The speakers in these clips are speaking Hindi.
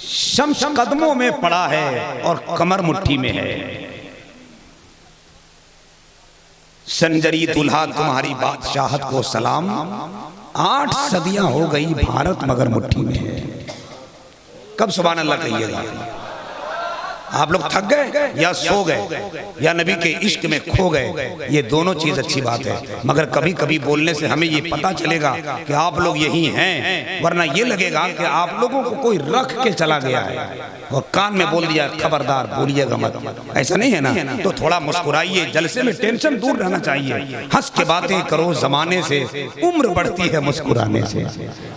शम्स कदमों में पड़ा है और कमर मुट्ठी में है। संजरी दुल्हा तुम्हारी बादशाहत को सलाम, 8 सदियां हो गई भारत मगर मुट्ठी में है। कब सुभान अल्लाह कहिएगा? आप लोग थक गए या सो गए या नबी के इश्क में खो गए? ये दोनों चीज अच्छी बात है, मगर कभी कभी बोलने से हमें ये पता चलेगा कि आप लोग यही हैं, वरना ये लगेगा कि आप लोगों को कोई रख के चला गया है और कान में बोल दिया खबरदार बोलिएगा मत। ऐसा नहीं है ना? तो थोड़ा मुस्कुराइए, जलसे में टेंशन दूर रहना चाहिए, हंस के बातें करो, जमाने से उम्र बढ़ती है मुस्कुराने से।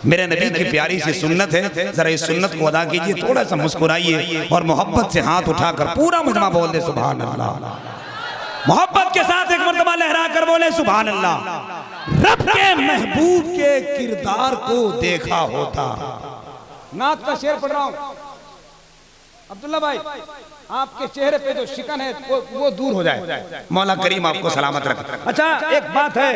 मेरे नबी की प्यारी सी सुन्नत है, जरा इस सुन्नत को अदा कीजिए, थोड़ा सा मुस्कुराइए और मोहब्बत से हाथ उठाकर पूरा मजमा बोल दे सुभान अल्लाह। मोहब्बत के साथ एक मर्तबा लहरा कर बोले सुभान अल्लाह। रब के महबूब के किरदार को देखा होता। नात का शेर पढ़ रहा हूं अब्दुल्ला भाई, आपके चेहरे पे जो शिकन है वो दूर हो जाए। मौला करीम आपको सलामत रखे। अच्छा एक बात है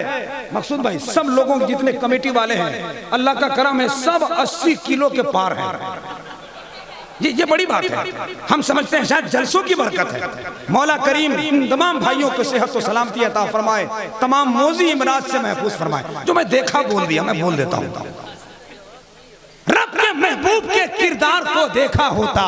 मकसूद भाई, सब लोगों जितने कमेटी वाले हैं अल्लाह का करम है, सब 80 किलो के पार हैं। ये बड़ी बात है। हम समझते हैं शायद जलसों की बरकत है। मौला करीम इन तमाम भाइयों को सेहत और सलामती अता फरमाए, तमाम मोजी इमराज से महफूज फरमाए। जो मैं देखा बोल दिया, मैं बोल देता हूँ। रब के महबूब के किरदार को देखा होता,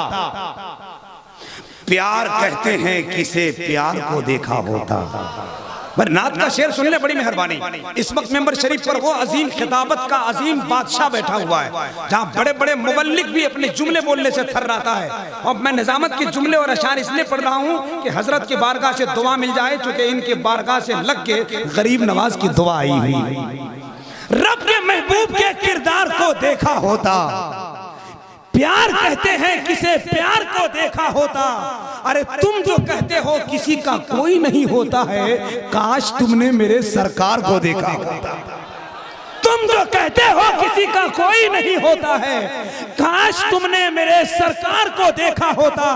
प्यार कहते हैं किसे प्यार को देखा होता। नात का शेर सुन ले, बड़ी मेहरबानी। इस वक्त मेंबर शरीफ पर वो अजीम खिताबत का अजीम बादशाह बैठा हुआ है, जहाँ बड़े बड़े मुबल्लिग भी अपने जुमले बोलने से थर्राता है। और मैं निजामत के जुमले और अशार इसलिए पढ़ रहा हूँ कि हजरत की बारगाह से दुआ मिल जाए, चूंकि इनके बारगाह से लग के गरीब नवाज की दुआ आई हुई। रब के महबूब के किरदार को देखा होता, प्यार कहते हैं किसे प्यार को देखा होता। अरे तुम जो कहते हो किसी का कोई नहीं होता है, काश तुमने मेरे सरकार को देखा होता। तुम जो कहते हो किसी का कोई नहीं होता है, काश तुमने मेरे सरकार को देखा होता।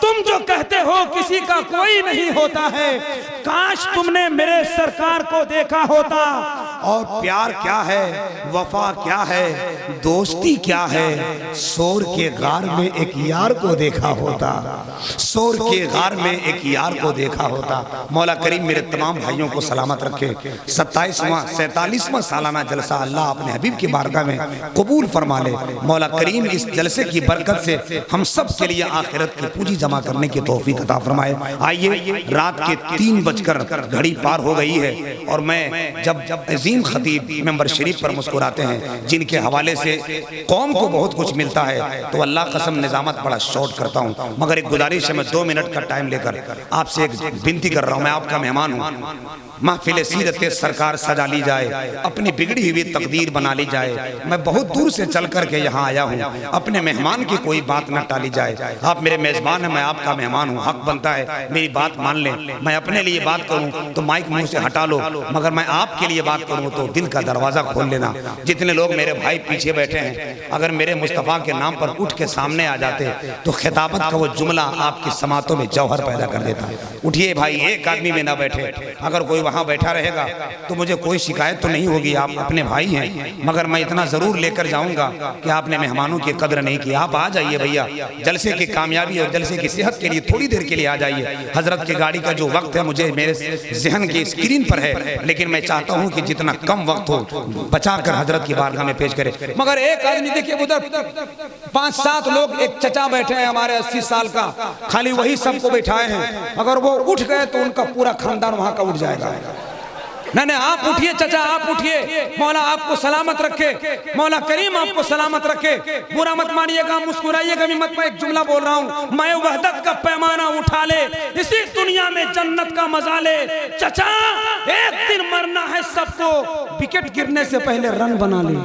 तुम जो कहते हो किसी का कोई नहीं होता है, काश तुमने मेरे सरकार को देखा होता। और प्यार क्या है, वफा क्या है, दोस्ती क्या है, शोर के गार में एक यार को देखा होता। शोर के गार में एक यार को देखा होता। मौला करीम मेरे तमाम भाइयों को सलामत रखे। 47वां सालाना जलसा अल्लाह अपने हबीब की बारगाह में कबूल फरमा ले। मौला करीम इस जलसे की बरकत से हम सब के लिए आखिरत की पूंजी जमा करने की तौफीक अता फरमाए। आइए, रात के 3 बजकर घड़ी पार हो गई है और मैं जब अजीम खतीब मेंबर शरीफ पर मुस्कुराते हैं, जिनके हवाले से कौम को बहुत कुछ मिलता है, तो अल्लाह कसम निजामत बड़ा शॉर्ट करता हूँ। मगर एक गुजारिश है, मैं 2 मिनट का टाइम लेकर आपसे एक विनती कर रहा हूँ। मैं आपका मेहमान हूँ। महफिल सीरत सरकार सजा ली जाए, अपनी बिगड़ी हुई तकदीर बना ली जाए। मैं बहुत दूर से चल करके यहाँ आया हूँ, अपने मेहमान की कोई बात न टाली जाए। आप मेरे मेजबान हैं, मैं आपका मेहमान हूँ, हक बनता है मेरी बात मान लें। मैं अपने लिए बात करूँ तो माइक मुंह से हटा लो, मगर मैं आपके लिए बात करूँ तो दिल का दरवाजा खोल लेना। जितने लोग मेरे भाई पीछे बैठे हैं, अगर मेरे मुस्तफ़ा के नाम पर उठ के सामने आ जाते तो खिताबत का वो जुमला आपकी समातों में जौहर पैदा कर देता। उठिए भाई, एक आदमी में ना बैठे। अगर कोई वहाँ बैठा रहेगा तो मुझे कोई शिकायत तो नहीं होगी, आप अपने भाई हैं, मगर मैं इतना जरूर लेकर जाऊंगा कि आपने मेहमानों की कदर नहीं की। आप आ जाइए भैया, जलसे की कामयाबी और जलसे की सेहत के लिए थोड़ी देर के लिए आ जाइए। हजरत की गाड़ी का जो वक्त है मुझे मेरे जहन की स्क्रीन पर है, लेकिन मैं चाहता हूँ कि जितना कम वक्त हो बचाकर हजरत की बारगाह में पेश करे। मगर एक आदमी देखिए, उधर 5-7 लोग, एक चचा बैठे हैं हमारे 80 साल का, खाली वही सबको बैठाए हैं। अगर वो उठ गए तो उनका पूरा खानदान वहां का उठ जाएगा। नहीं, आप उठिए चचा, आप उठिए। मौला आपको सलामत रखे, मौला करीम आपको सलामत रखे। बुरा मत मानिएगा, मुस्कुराइएगा भी मत। मैं एक जुमला बोल रहा हूँ, मैं वहदत का पैमाना उठा ले, इसी दुनिया में जन्नत का मजा ले। चचा, एक दिन मरना है सबको, विकेट गिरने से पहले रन बना ले।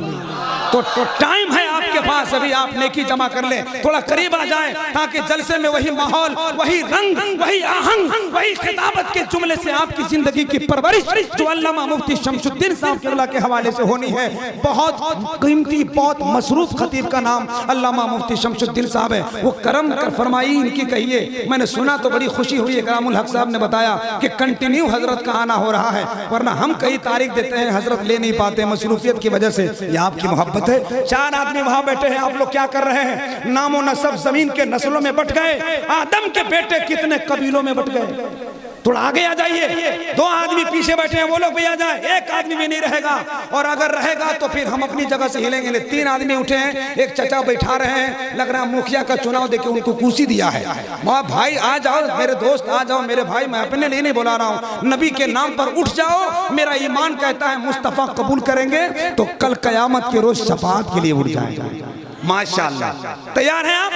तो टाइम है आपके पास, अभी आप नेकी जमा कर ले। थोड़ा करीब आ जाएं ताकि जलसे में वही माहौल, वही रंग, वही आहंग, वही खिताबत के जुमले से आपकी जिंदगी की परवरिश जो अल्लामा मुफ्ती शमसुद्दीन साहब केवला के हवाले से होनी है। बहुत कीमती, बहुत मसरूफ खतीब का नाम अल्लामा मुफ्ती शमसुद्दीन साहब है। वो करम कर फरमाई इनकी कहिए। मैंने सुना तो बड़ी खुशी हुई। इकरामुल हक साहब ने बताया कि कंटिन्यू हजरत का आना हो रहा है, वरना हम कई तारीख देते हैं, हजरत ले नहीं पाते मसरूफियत की वजह से। ये आपकी मोहब्बत है। 4 आदमी वहां बैठे हैं, आप लोग क्या कर रहे हैं? नामो नसब जमीन के नस्लों में बट गए, आदम के बेटे कितने कबीलों में बट गए। थोड़ा आगे आ जाइए, 2 आदमी पीछे बैठे हैं, वो लोग भी आ जाए, एक आदमी भी नहीं रहेगा, और अगर रहेगा तो फिर हम अपनी जगह से हिलेंगे। 3 आदमी उठे हैं, एक चचा बैठा रहे हैं, लग रहा है मुखिया का चुनाव देके उनको कुर्सी दिया है। माँ भाई आ जाओ, मेरे दोस्त आ जाओ, मेरे भाई, मैं अपने लिए नहीं बुला रहा हूँ, नबी के नाम पर उठ जाओ। मेरा ईमान कहता है मुस्तफा कबूल करेंगे तो कल कयामत के रोज शफाअत के लिए उठ जाएंगे। माशाअल्लाह, तैयार हैं आप?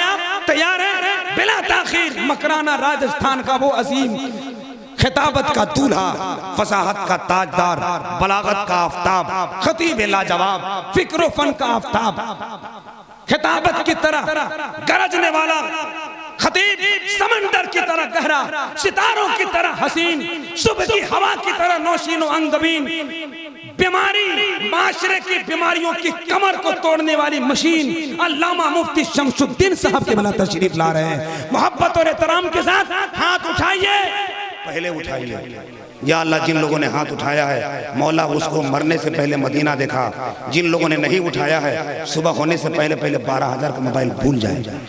तैयार हैं? बिला ताखीर मकराना राजस्थान का वो अजीम, खिताबत का दूल्हा, फसाहत का ताजदार, बलागत का आफताब, खतीब लाजवाब, फिक्र फन का आफताब, खिताबत की तरह गरजने वाला खतीब, समंदर की तरह गहरा, सितारों की तरह हसीन, सुबह की हवा की तरह नौशीनो अंगबीन, बीमारी, माशरे की बीमारियों की कमर को तोड़ने वाली मशीन, अल्लामा मुफ्ती शमसुद्दीन साहब के बना तशरीफ ला रहे हैं। मोहब्बत और एहतराम के साथ हाथ उठाइए, पहले उठाइए। या अल्लाह, जिन लोगों ने हाथ उठाया है मौला उसको मरने से पहले मदीना देखा, जिन लोगों ने नहीं उठाया है सुबह होने से पहले 12,000 का मोबाइल भूल जाए।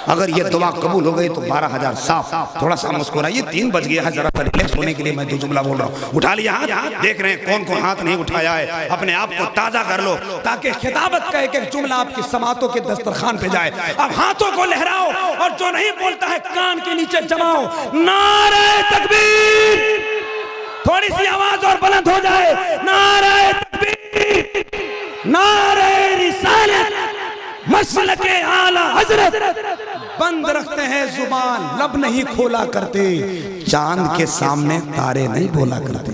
अगर ये दुआ कबूल हो गई तो 12,000 साफ। थोड़ा सा मुस्कुराइए, 3 बज गया है, जरा सा रिलैक्स होने के लिए मैं 2 जुमला बोल रहा हूँ। उठा लिया हाथ, देख रहे हैं कौन कौन हाथ नहीं उठाया है, अपने आप को ताजा कर लो ताकि खिताबत का एक एक जुमला आपकी समातों के दस्तरखान पे जाए। अब हाथों को लहराओ और जो नहीं बोलता है कान के नीचे जमाओ, नारे तकबीर, थोड़ी सी आवाज और बुलंद हो जाए, नारे तकबीर, नारे रिसालत, मसल के आला हजरत। बंद रखते हैं जुबान, लब नहीं खोला करते, चांद के सामने तारे नहीं बोला करते।